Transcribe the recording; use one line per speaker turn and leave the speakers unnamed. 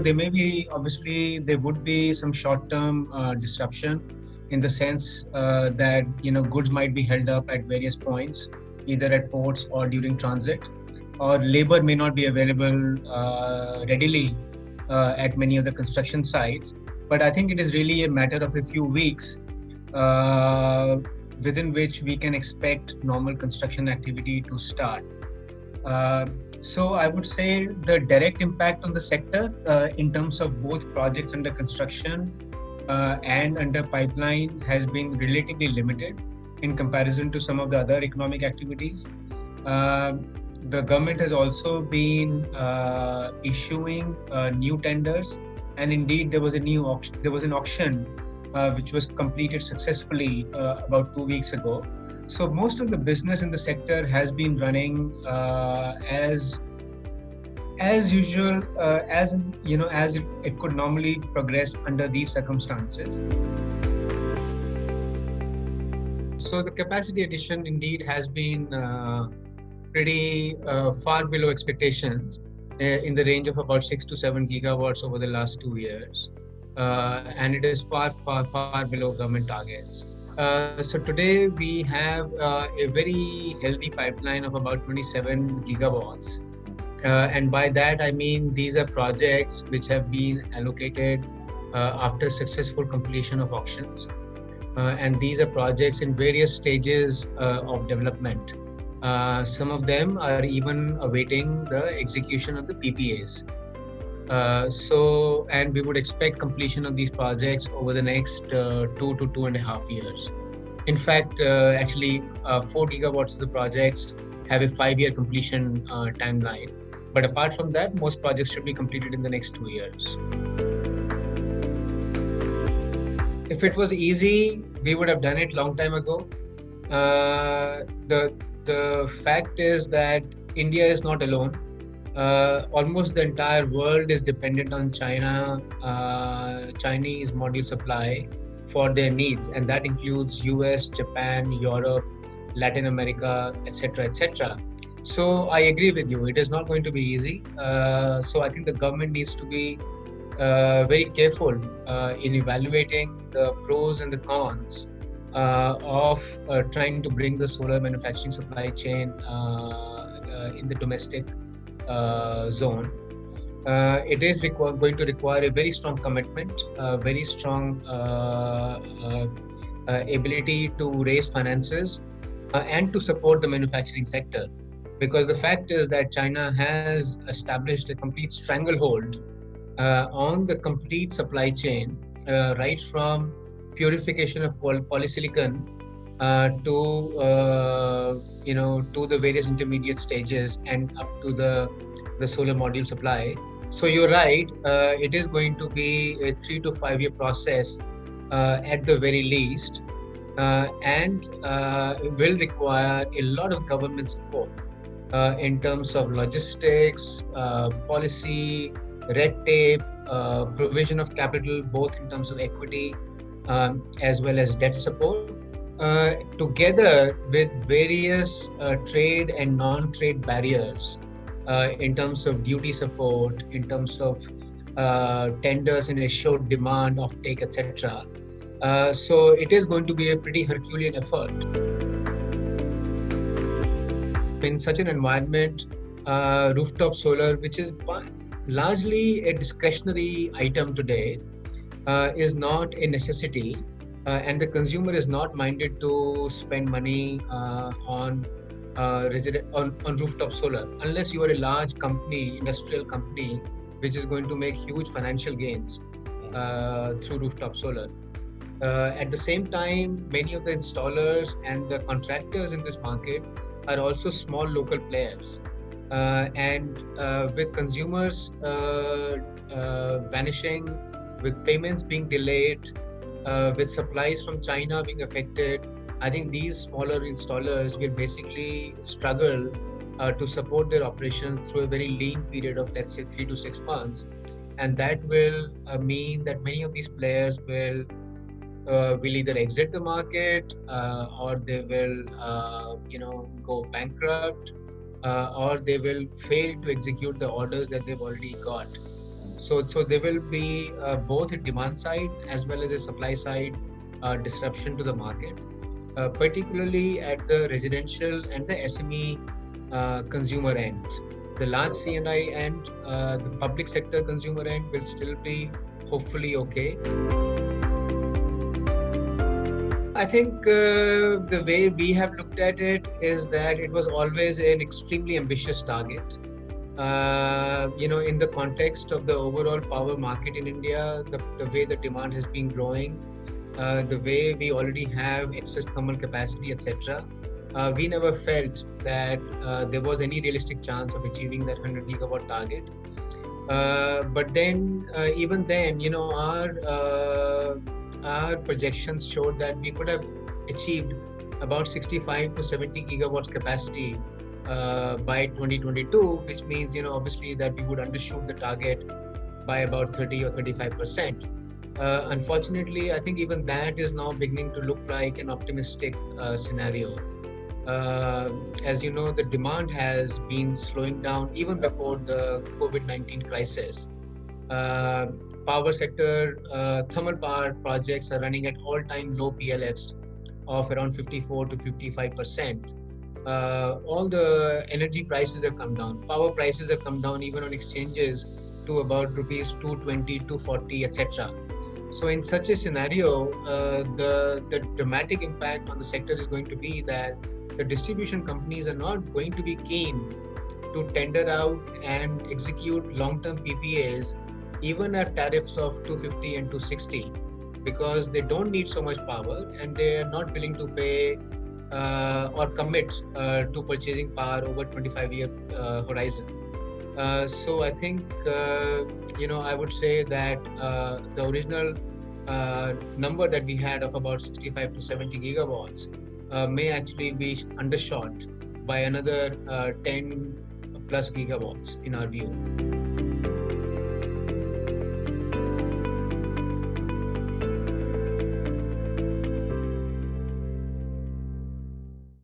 there would be some short-term disruption in the sense that goods might be held up at various points, either at ports or during transit, or labor may not be available readily at many of the construction sites. But I think it is really a matter of a few weeks uh, within which we can expect normal construction activity to start. Uh, so I would say the direct impact on the sector in terms of both projects under construction and under pipeline has been relatively limited in comparison to some of the other economic activities. Uh, the government has also been issuing new tenders, and indeed there was an auction which was completed successfully about 2 weeks ago. So most of the business in the sector has been running as usual, as it could normally progress under these circumstances. So the capacity addition indeed has been pretty far below expectations, in the range of about 6 to 7 gigawatts over the last 2 years, and it is far below government targets. So today we have a very healthy pipeline of about 27 gigawatts. And by that, I mean these are projects which have been allocated after successful completion of auctions. And these are projects in various stages of development. Some of them are even awaiting the execution of the PPAs. And we would expect completion of these projects over the next 2 to 2.5 years. In fact, 4 gigawatts of the projects have a 5-year completion timeline. But apart from that, most projects should be completed in the next 2 years. If it was easy, we would have done it long time ago. The fact is that India is not alone. Almost the entire world is dependent on Chinese module supply for their needs, and that includes US, Japan, Europe, Latin America, etc., etc. So I agree with you. It is not going to be easy. So I think the government needs to be very careful in evaluating the pros and the cons of trying to bring the solar manufacturing supply chain in the domestic zone. It is going to require a very strong commitment, very strong ability to raise finances and to support the manufacturing sector. Because the fact is that China has established a complete stranglehold on the complete supply chain, right from purification of polysilicon to the various intermediate stages and up to the solar module supply. So you're right, it is going to be a 3 to 5 year process at the very least, and will require a lot of government support in terms of logistics, policy, red tape, provision of capital, both in terms of equity as well as debt support, together with various trade and non-trade barriers in terms of duty support, in terms of tenders and assured demand, offtake, etc. So it is going to be a pretty Herculean effort. In such an environment, rooftop solar, which is largely a discretionary item today, is not a necessity, and the consumer is not minded to spend money on rooftop solar unless you are a large company, industrial company, which is going to make huge financial gains through rooftop solar. At the same time, many of the installers and the contractors in this market are also small local players, and with consumers vanishing, with payments being delayed, with supplies from China being affected, I think these smaller installers will basically struggle to support their operation through a very lean period of, let's say, 3 to 6 months. And that will mean that many of these players will either exit the market, or they will go bankrupt, or they will fail to execute the orders that they've already got. So there will be both a demand side as well as a supply side disruption to the market, particularly at the residential and the SME consumer end. The large C&I end, the public sector consumer end will still be hopefully okay. I think the way we have looked at it is that it was always an extremely ambitious target. In the context of the overall power market in India, the way the demand has been growing, the way we already have excess thermal capacity, etc., we never felt that there was any realistic chance of achieving that 100 gigawatt target. But then, even then, our projections showed that we could have achieved about 65 to 70 gigawatts capacity by 2022, which means, obviously that we would undershoot the target by about 30 or 35%. Unfortunately, I think even that is now beginning to look like an optimistic scenario. As you know, the demand has been slowing down even before the COVID-19 crisis. Power sector, thermal power projects are running at all-time low PLFs of around 54 to 55%. All the energy prices have come down. Power prices have come down even on exchanges to about rupees 220, 240, etc. So in such a scenario, the dramatic impact on the sector is going to be that the distribution companies are not going to be keen to tender out and execute long-term PPAs even at tariffs of 250 and 260, because they don't need so much power and they are not willing to pay or commit to purchasing power over 25-year horizon. So I think, I would say that the original number that we had of about 65 to 70 gigawatts may actually be undershot by another 10 plus gigawatts in our view.